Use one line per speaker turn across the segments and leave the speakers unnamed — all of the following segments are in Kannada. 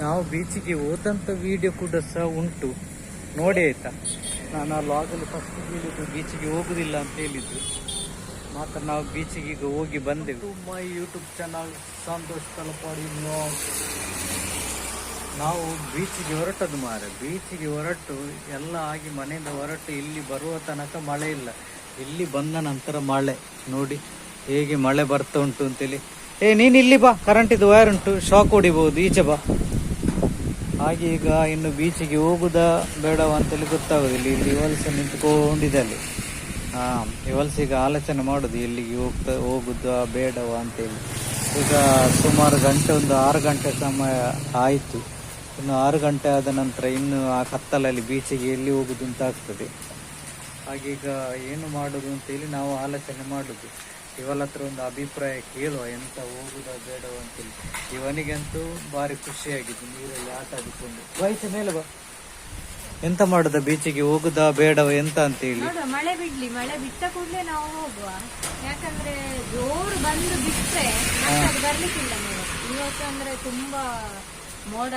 ನಾವು ಬೀಚಿಗೆ ಹೋದಂಥ ವಿಡಿಯೋ ಕೂಡ ಸಹ ಉಂಟು, ನೋಡಿ ಆಯ್ತಾ. ನಾನು ಆ ಲಾಗಲ್ಲಿ ಫಸ್ಟ್ ಹೇಳಿದ್ದು ಬೀಚಿಗೆ ಹೋಗುದಿಲ್ಲ ಅಂತ ಹೇಳಿದ್ದು, ಮಾತ್ರ ನಾವು ಬೀಚಿಗೆ ಈಗ ಹೋಗಿ ಬಂದೆವು. My YouTube channel Santosh Talapady vlog. ನಾವು ಬೀಚಿಗೆ ಹೊರಟದ್ದು ಮಾರೆ, ಬೀಚಿಗೆ ಹೊರಟು ಎಲ್ಲ ಆಗಿ ಮನೆಯಿಂದ ಹೊರಟು ಇಲ್ಲಿ ಬರುವ ತನಕ ಮಳೆ ಇಲ್ಲ. ಇಲ್ಲಿ ಬಂದ ನಂತರ ಮಳೆ ನೋಡಿ ಹೇಗೆ ಮಳೆ ಬರ್ತಾ ಉಂಟು ಅಂತೇಳಿ. ನೀನು ಇಲ್ಲಿ ಬಾ, ಕರೆಂಟ್ ಇದು ವೈರ್ ಉಂಟು, ಶಾಕ್ ಹೊಡಿಬಹುದು, ಈಚೆ ಬಾ. ಹಾಗೆ ಈಗ ಇನ್ನು ಬೀಚಿಗೆ ಹೋಗುದಾ ಬೇಡವಾ ಅಂತೇಳಿ ಗೊತ್ತಾಗೋದಿಲ್ಲ. ಇಲ್ಲಿ ಇವಲ್ಸ ನಿಂತ್ಕೊಂಡಿದೆ ಅಲ್ಲಿ. ಇವಲ್ಸ ಈಗ ಆಲೋಚನೆ ಮಾಡುದು ಎಲ್ಲಿಗೆ ಹೋಗುದಾ ಬೇಡವಾ ಅಂತೇಳಿ. ಈಗ ಸುಮಾರು ಗಂಟೆ, ಒಂದು 6 ಗಂಟೆ ಸಮಯ ಆಯಿತು. ಇನ್ನು 6 ಗಂಟೆ ಆದ ನಂತರ ಇನ್ನು ಆ ಕತ್ತಲಲ್ಲಿ ಬೀಚಿಗೆ ಎಲ್ಲಿ ಹೋಗುದು ಅಂತ ಆಗ್ತದೆ. ಹಾಗೆ ಈಗ ಏನು ಮಾಡುದು ಅಂತೇಳಿ ನಾವು ಆಲೋಚನೆ ಮಾಡುದು. ಇವಳ ಹತ್ರ ಒಂದು ಅಭಿಪ್ರಾಯ ಕೇಳುವ, ಎಂತ ಹೋಗುದಾ ಬೇಡವ ಅಂತೇಳಿ. ಇವನಿಗಂತೂ ಭಾರಿ ಖುಷಿಯಾಗಿದ್ದು ನೀರಲ್ಲಿ ಆಟ ಆಡಿಕೊಂಡು. ವಯಸ್ಸು ಮೇಲೆ ಬಾ, ಎಂತ ಮಾಡುದ, ಬೀಚಿಗೆ ಹೋಗುದಾ ಬೇಡವ ಎಂತ ಅಂತೇಳಿ.
ಮಳೆ ಬಿಡ್ಲಿ, ಮಳೆ ಬಿಟ್ಟ ಕೂಡಲೇ ನಾವು ಹೋಗುವ. ಯಾಕಂದ್ರೆ ಜೋರು ಬಂದು ಬಿಟ್ರೆ ಬರ್ಲಿಕ್ಕಿಲ್ಲ ಮಳೆ. ಇವತ್ತು ಅಂದ್ರೆ ತುಂಬಾ ಮೋಡ,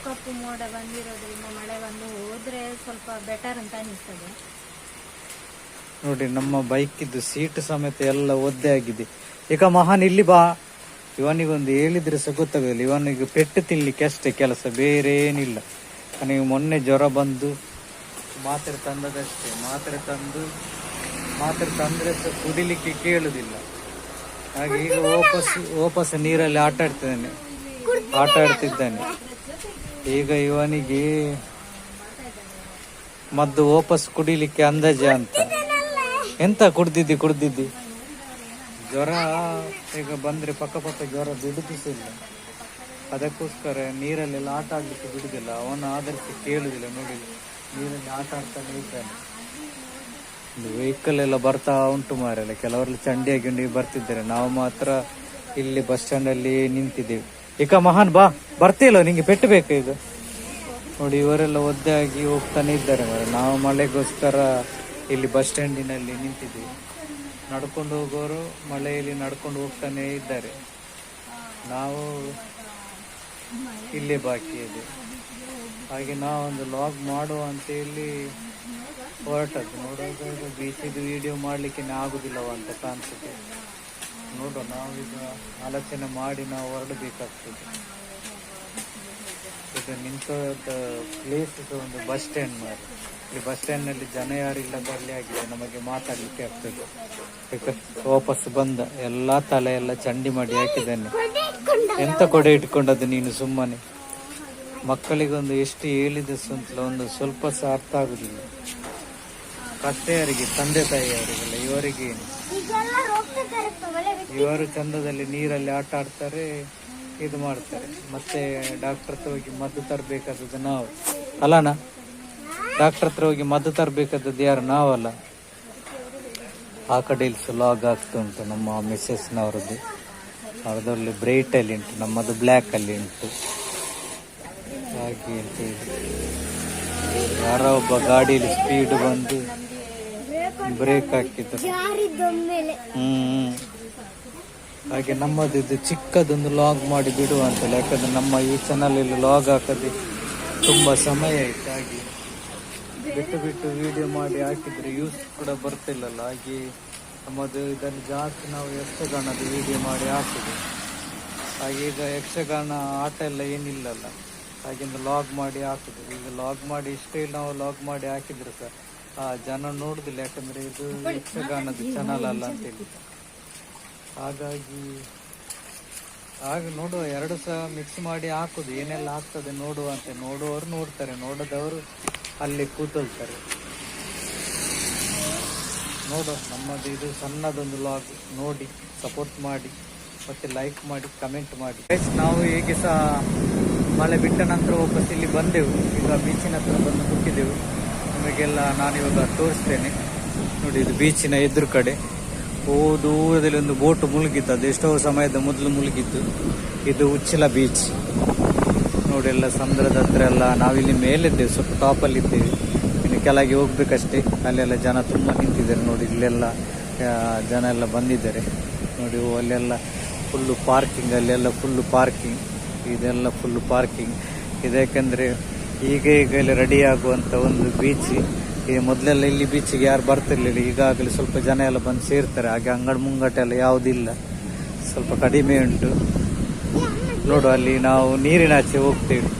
ಕಪ್ಪು ಮೋಡ ಬಂದಿರೋದ್ರಿಂದ ಮಳೆ ಬಂದು ಹೋದ್ರೆ ಸ್ವಲ್ಪ ಬೆಟರ್ ಅಂತ ಅನಿಸ್ತದೆ.
ನೋಡಿ ನಮ್ಮ ಬೈಕಿದ್ದು ಸೀಟ್ ಸಮೇತ ಎಲ್ಲ ಒದ್ದೆ ಆಗಿದೆ. ಈಗ ಮಹಾನ್ ಇಲ್ಲಿ ಬಾ, ಇವನಿಗೊಂದು ಹೇಳಿದ್ರೆ ಸಹ ಗೊತ್ತಾಗೋದಿಲ್ಲ. ಇವನಿಗೆ ಪೆಟ್ಟು ತಿನ್ಲಿಕ್ಕೆ ಅಷ್ಟೇ ಕೆಲಸ, ಬೇರೆ ಏನಿಲ್ಲ. ನನಗೆ ಮೊನ್ನೆ ಜ್ವರ ಬಂದು ಮಾತ್ರೆ ತಂದದಷ್ಟೇ. ಮಾತ್ರೆ ತಂದ್ರೆ ಸಹ ಕುಡಿಲಿಕ್ಕೆ ಕೇಳುದಿಲ್ಲ. ಹಾಗೆ ಈಗ ವಾಪಸ್ ನೀರಲ್ಲಿ ಆಟ ಆಡ್ತಿದ್ದಾನೆ. ಈಗ ಇವನಿಗೆ ಮದ್ದು ವಾಪಸ್ ಕುಡಿಲಿಕ್ಕೆ ಅಂದಾಜ ಅಂತ. ಎಂತ ಕುಡ್ದಿದ್ದಿ ಜ್ವರ ಈಗ ಬಂದ್ರೆ ಪಕ್ಕ ಜ್ವರ ಬಿಡುದಿಲ್ಲ. ಅದಕ್ಕೋಸ್ಕರ ನೀರಲ್ಲೆಲ್ಲ ಆಟ ಆಡ್ಲಿಕ್ಕೆ ಬಿಡುದಿಲ್ಲ. ಅವನ ಆದರ್ಶಕ್ಕೆ ಕೇಳುದಿಲ್ಲ. ನೋಡಿ ನೀರಲ್ಲಿ ಆಟ ಆಡ್ತಾನೆ ಇದ್ದಾನೆ. ವೆಹಿಕಲ್ ಎಲ್ಲ ಬರ್ತಾ ಉಂಟು ಮಾರೆಲ್ಲ. ಕೆಲವರೆಲ್ಲ ಚಂಡಿಯಾಗಿ ಬರ್ತಿದ್ದಾರೆ, ನಾವು ಮಾತ್ರ ಇಲ್ಲಿ ಬಸ್ ಸ್ಟ್ಯಾಂಡ್ ಅಲ್ಲಿ ನಿಂತಿದ್ದೇವೆ. ಈಗ ಮಹಾನ್ ಬಾ, ಬರ್ತಿಲ್ಲ, ನಿಂಗೆ ಪೆಟ್ಟು ಬೇಕು ಈಗ. ನೋಡಿ ಇವರೆಲ್ಲ ಒದ್ದೆ ಆಗಿ ಹೋಗ್ತಾನೆ ಇದ್ದಾರೆ ಮಾರೆ. ನಾವು ಮಳೆಗೋಸ್ಕರ ಇಲ್ಲಿ ಬಸ್ ಸ್ಟ್ಯಾಂಡಿನಲ್ಲಿ ನಿಂತಿದ್ದೀವಿ. ನಡ್ಕೊಂಡು ಹೋಗೋರು ಮಳೆಯಲ್ಲಿ ನಡ್ಕೊಂಡು ಹೋಗ್ತಾನೆ ಇದ್ದಾರೆ. ನಾವು ಇಲ್ಲೇ ಬಾಕಿ ಇದೆ. ಹಾಗೆ ನಾವೊಂದು ಲಾಗ್ ಮಾಡುವ ಅಂತೇಳಿ ಹೊರಟದ್ದು. ನೋಡುವಾಗ ಬೀಚಿದು ವಿಡಿಯೋ ಮಾಡಲಿಕ್ಕೆ ಆಗುದಿಲ್ಲವ ಅಂತ ಕಾಣಿಸುತ್ತೆ. ನೋಡುವ, ನಾವೀಗ ಆಲೋಚನೆ ಮಾಡಿ ನಾವು ಹೊರಡಬೇಕಾಗ್ತದೆ. ಈಗ ನಿಂತ ಪ್ಲೇಸ್ ಒಂದು ಬಸ್ ಸ್ಟ್ಯಾಂಡ್ ಮಾಡಿ. ಇಲ್ಲಿ ಬಸ್ ಸ್ಟ್ಯಾಂಡ್ ನಲ್ಲಿ ಜನ ಯಾರಿಲ್ಲ, ಬರಲಿ ಆಗಿದೆ, ನಮಗೆ ಮಾತಾಡ್ಲಿಕ್ಕೆ ಆಗ್ತದೆ. ವಾಪಸ್ ಬಂದ ಎಲ್ಲಾ ತಲೆ ಎಲ್ಲ ಚಂಡಿ ಮಾಡಿ ಹಾಕಿದ್ದಾನೆ. ಎಂತ ಕೊಡೆ ಇಟ್ಕೊಂಡದ್ದು ನೀನು ಸುಮ್ಮನೆ. ಮಕ್ಕಳಿಗೊಂದು ಎಷ್ಟು ಹೇಳಿದ ಒಂದು ಸ್ವಲ್ಪ ಸಹ ಅರ್ಥ ಆಗುದಿಲ್ಲ. ಕಷ್ಟ ಯಾರಿಗೆ, ತಂದೆ ತಾಯಿಯವರಿಗೆಲ್ಲ. ಇವರಿಗೇನು, ಇವರು ಚಂದದಲ್ಲಿ ನೀರಲ್ಲಿ ಆಟ ಆಡ್ತಾರೆ, ಇದು ಮಾಡ್ತಾರೆ. ಮತ್ತೆ ಡಾಕ್ಟರ್ ಹತ್ರ ಹೋಗಿ ಮದ್ದು ತರಬೇಕಾದದ್ದು ನಾವು ಅಲ್ಲಣ್ಣ. ಡಾಕ್ಟರ್ ಹತ್ರ ಹೋಗಿ ಮದ್ದು ತರಬೇಕಾದದ್ದು ಯಾರು, ನಾವಲ್ಲ. ಆ ಕಡೆ ಇಲ್ಲಿ ಲಾಗ್ ಆಗ್ತಾ ಉಂಟು ನಮ್ಮ ಮಿಸ್ಸೆಸ್ನವರದ್ದು. ಅವ್ರದ್ರಲ್ಲಿ ಬ್ರೈಟ್ ಅಲ್ಲಿ ಉಂಟು, ನಮ್ಮದು ಬ್ಲ್ಯಾಕ್ ಅಲ್ಲಿ ಉಂಟು. ಹಾಗೆ ಅಂತ ಹೇಳಿ ಯಾರೋ ಒಬ್ಬ ಗಾಡಿಯಲ್ಲಿ ಸ್ಪೀಡ್ ಬಂದು ಬ್ರೇಕ್ ಹಾಕಿದ್ರು. ಹಾಗೆ ನಮ್ಮದು ಇದು ಚಿಕ್ಕದೊಂದು ಲಾಗ್ ಮಾಡಿ ಬಿಡುವ ಅಂತಲ್ಲ. ಯಾಕಂದ್ರೆ ನಮ್ಮ ಈ ಚಾನಲ್ ಅಲ್ಲಿ ಲಾಗ್ ಹಾಕದೆ ತುಂಬಾ ಸಮಯ ಆಯ್ತು. ಹಾಗೆ ಬಿಟ್ಟು ವಿಡಿಯೋ ಮಾಡಿ ಹಾಕಿದ್ರೆ ಯೂಸ್ ಕೂಡ ಬರ್ತಿಲ್ಲಲ್ಲ. ಹಾಗೆ ನಮ್ಮದು ಇದನ್ನು ಜಾಸ್ತಿ ನಾವು ಯಕ್ಷಗಾನದ ವಿಡಿಯೋ ಮಾಡಿ ಹಾಕಿದೆ. ಹಾಗೆ ಈಗ ಯಕ್ಷಗಾನ ಆಟ ಎಲ್ಲ ಏನಿಲ್ಲಲ್ಲ, ಹಾಗೆಂದು ಲಾಗ್ ಮಾಡಿ ಹಾಕಿದ್ರು. ಈಗ ಲಾಗ್ ಮಾಡಿ ಇಷ್ಟೇ ನಾವು ಲಾಗ್ ಮಾಡಿ ಹಾಕಿದ್ರೆ ಸರ್ ಜನ ನೋಡುದಿಲ್ಲ. ಯಾಕಂದ್ರೆ ಇದು ಯಕ್ಷಗಾನದ ಚಾನಲ್ ಅಲ್ಲ ಅಂತೇಳಿ. ಹಾಗಾಗಿ ನೋಡುವ, 2 ಸಹ ಮಿಕ್ಸ್ ಮಾಡಿ ಹಾಕುದು. ಏನೆಲ್ಲ ಆಗ್ತದೆ ನೋಡುವ ಅಂತ. ನೋಡುವವರು ನೋಡ್ತಾರೆ, ನೋಡದವರು ಅಲ್ಲಿ ಕೂತೊಳ್ತಾರೆ. ನೋಡು, ನಮ್ಮದು ಇದು ಸಣ್ಣದೊಂದು ಲಾಗ್ ನೋಡಿ ಸಪೋರ್ಟ್ ಮಾಡಿ, ಮತ್ತೆ ಲೈಕ್ ಮಾಡಿ, ಕಮೆಂಟ್ ಮಾಡಿ. ನಾವು ಹೇಗೆ ಸಹ ಮಳೆ ಬಿಟ್ಟ ನಂತರ ವಾಪಸ್ ಇಲ್ಲಿ ಬಂದೆವು. ಈಗ ಬೀಚಿನ ಹತ್ರ ಬಂದು ಮುಟ್ಟಿದೆವು. ನಿಮಗೆಲ್ಲ ನಾನಿವಾಗ ತೋರಿಸ್ತೇನೆ. ನೋಡಿ, ಇದು ಬೀಚಿನ ಎದುರು ಕಡೆ ದೂರದಲ್ಲಿ ಒಂದು ಬೋಟ್ ಮುಳುಗಿತ್ತು. ಅದು ಎಷ್ಟೋ ಸಮಯದ ಮೊದಲು ಮುಳುಗಿತ್ತು. ಇದು ಉಚ್ಚಿಲ ಬೀಚ್. ನೋಡಿ, ಎಲ್ಲ ಸಮುದ್ರದ ಹತ್ರ ಎಲ್ಲ. ನಾವಿಲ್ಲಿ ಮೇಲಿದ್ದೇವೆ, ಸ್ವಲ್ಪ ಟಾಪಲ್ಲಿ ಇದ್ದೇವೆ. ಇನ್ನು ಕೆಳಗೆ ಹೋಗ್ಬೇಕಷ್ಟೇ. ಅಲ್ಲೆಲ್ಲ ಜನ ತುಂಬ ನಿಂತಿದ್ದಾರೆ. ನೋಡಿ, ಇಲ್ಲೆಲ್ಲ ಜನ ಎಲ್ಲ ಬಂದಿದ್ದಾರೆ. ನೋಡಿ, ಅಲ್ಲೆಲ್ಲ ಫುಲ್ಲು ಪಾರ್ಕಿಂಗ್, ಅಲ್ಲೆಲ್ಲ ಫುಲ್ಲು ಪಾರ್ಕಿಂಗ್, ಇದೆಲ್ಲ ಫುಲ್ಲು ಪಾರ್ಕಿಂಗ್. ಇದಕ್ಕೆಂದರೆ ಈಗ ಇಲ್ಲಿ ರೆಡಿ ಆಗುವಂಥ ಒಂದು ಬೀಚ್. ಈ ಮೊದಲೆಲ್ಲ ಇಲ್ಲಿ ಬೀಚಿಗೆ ಯಾರು ಬರ್ತಿರ್ಲಿಲ್ಲ, ಈಗಾಗಲೇ ಸ್ವಲ್ಪ ಜನ ಎಲ್ಲ ಬಂದು ಸೇರ್ತಾರೆ. ಹಾಗೆ ಅಂಗಡಿ ಮುಂಗಟ್ಟೆಲ್ಲ ಯಾವುದಿಲ್ಲ, ಸ್ವಲ್ಪ ಕಡಿಮೆ ಉಂಟು. ನೋಡು, ಅಲ್ಲಿ ನಾವು ನೀರಿನಾಚೆ ಹೋಗ್ತೇವೆ,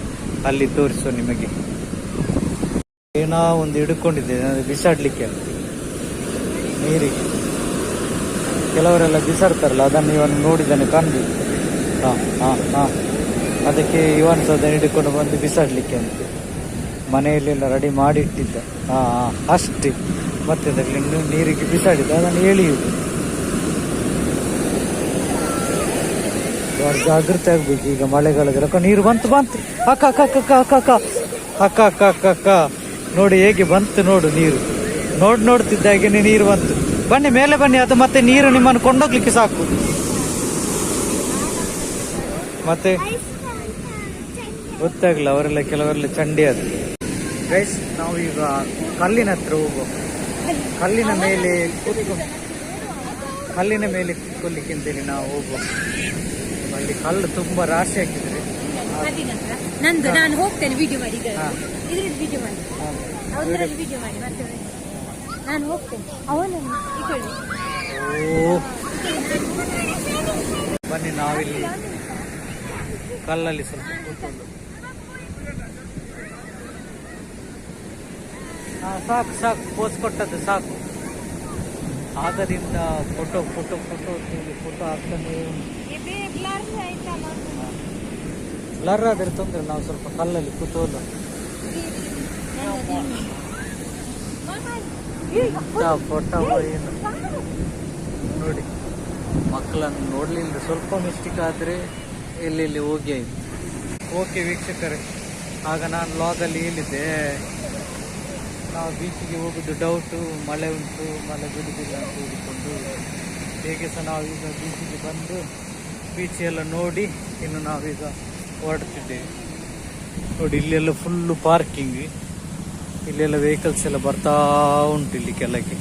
ಅಲ್ಲಿ ತೋರಿಸುವ ನಿಮಗೆ. ಏನೋ ಒಂದು ಹಿಡ್ಕೊಂಡಿದ್ದೇನೆ ಅದು ಬಿಸಾಡ್ಲಿಕ್ಕೆ ನೀರಿಗೆ. ಕೆಲವರೆಲ್ಲ ಬಿಸಾಡ್ತಾರಲ್ಲ, ಅದನ್ನು ಇವನು ನೋಡಿದ್ದಾನೆ ಕಾಣ್ಲಿ. ಅದಕ್ಕೆ ಇವನ್ ಸಹ ಅದನ್ನು ಹಿಡ್ಕೊಂಡು ಬಂದು ಬಿಸಾಡ್ಲಿಕ್ಕೆ ಅಂತ ಮನೆಯಲ್ಲೆಲ್ಲ ರೆಡಿ ಮಾಡಿಟ್ಟಿದ್ದ. ಅಷ್ಟೇ, ಮತ್ತೆ ಅದರಲ್ಲಿ ನೀರಿಗೆ ಬಿಸಾಡಿದ್ದ, ಅದನ್ನು ಎಳೆಯುವುದು. ಜಾಗೃತಿ ಆಗ್ಬೇಕು ಈಗ ಮಳೆಗಾಲದಲ್ಲ. ನೀರು ಬಂತು ಅಕ್ಕ ಅಕ್ಕ ಅಕ್ಕ ಅಕ್ಕ ಅಕ್ಕ ಅಕ್ಕ ಅಕ್ಕ ಅಕ್ಕ ಅಕ್ಕ ನೋಡಿ ಹೇಗೆ ಬಂತು, ನೋಡು ನೀರು. ನೋಡ್ತಿದ್ದಾಗೆ ನೀರು ಬಂತು. ಬನ್ನಿ ಮೇಲೆ ಬನ್ನಿ, ಅದು ಮತ್ತೆ ನೀರು ನಿಮ್ಮನ್ನು ಕೊಂಡೋಗ್ಲಿಕ್ಕೆ ಸಾಕು. ಮತ್ತೆ ಗೊತ್ತಾಗಲ್ಲ, ಅವರೆಲ್ಲ ಕೆಲವರೆಲ್ಲ ಚಂಡಿ ಅದು. ಗೈಸ್, ನಾವು ಈಗ ಕಲ್ಲಿನ ಹತ್ರ ಹೋಗುವ. ಕಲ್ಲಿನ ಮೇಲೆ ಕೂತ್ಕೊಳ್ಳಿಕ್ಕೆ ಅಂತೇಳಿ ನಾವು ಹೋಗುವ. ಅಲ್ಲಿ ಕಲ್ಲು ತುಂಬಾ ರಾಶಿ ಹಾಕಿದ್ರೆ
ನಾನು ಹೋಗ್ತೇನೆ ವಿಡಿಯೋ ಮಾಡಿ, ವಿಡಿಯೋ ಮಾಡಿ, ವಿಡಿಯೋ ಮಾಡಿ, ಮತ್ತೆ ನಾನು ಹೋಗ್ತೇನೆ. ಅವನನ್ನು
ಬನ್ನಿ, ನಾವಿಲ್ಲಿ ಕಲ್ಲಲ್ಲಿ ಸ್ವಲ್ಪ ಕೂತ್ಕೊಂಡು. ಸಾಕು ಪೋಸ್ ಕೊಟ್ಟದ್ದು ಸಾಕು. ಆಗದಿಂದ ಫೋಟೋ ಹಾಕ್ತಾನೆ. ಬ್ಲರ್ ಆದ್ರೆ ತೊಂದರೆ, ನಾವು ಸ್ವಲ್ಪ ಕಲ್ಲಲ್ಲಿ ಕೂತೋಲ್ಲ. ಫೋಟೋ ಏನು ನೋಡಿ, ಮಕ್ಕಳನ್ನು ನೋಡ್ಲಿಲ್ಲ, ಸ್ವಲ್ಪ ಮಿಸ್ಟೇಕ್ ಆದರೆ ಎಲ್ಲೆಲ್ಲಿ ಹೋಗಿ ಆಯ್ತು. ಓಕೆ ವೀಕ್ಷಕರೇ, ಆಗ ನಾನು ಲಾಗಲ್ಲಿ ಹೇಳಿದ್ದೆ ನಾವು ಬೀಚಿಗೆ ಹೋಗೋದು ಡೌಟು, ಮಳೆ ಉಂಟು, ಮಳೆ ಬಿಡುವುದಿಲ್ಲ ಅಂತ ಹೇಳಿಕೊಂಡು. ಹೇಗೆ ಸಹ ನಾವೀಗ ಬೀಚಿಗೆ ಬಂದು ಬೀಚ್ ಎಲ್ಲ ನೋಡಿ ಇನ್ನು ನಾವೀಗ ಹೊರಡ್ತಿದ್ದೇವೆ. ನೋಡಿ, ಇಲ್ಲೆಲ್ಲ ಫುಲ್ಲು ಪಾರ್ಕಿಂಗ್, ಇಲ್ಲೆಲ್ಲ ವೆಹಿಕಲ್ಸ್ ಎಲ್ಲ ಬರ್ತಾ ಉಂಟು ಇಲ್ಲಿ ಕೆಳಗೆ.